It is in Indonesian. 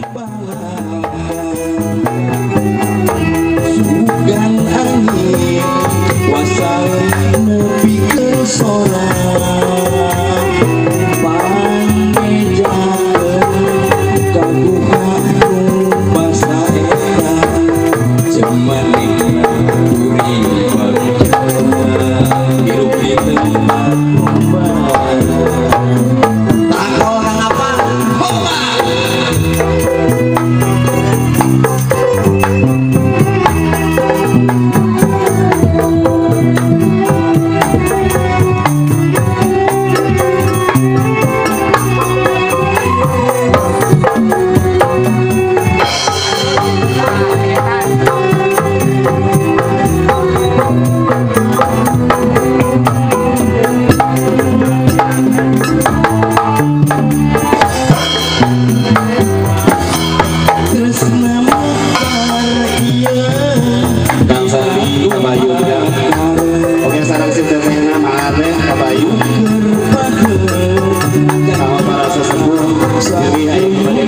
Sugan angin wasai nepi ke sorang pangejakeun kaguhaku basa eta cemaning duri bagja hirup di tempat rumah tak tahu harapan homa. Oke, sarang sip dan saya maafnya Kabayu sama para sesepuh jadi ayo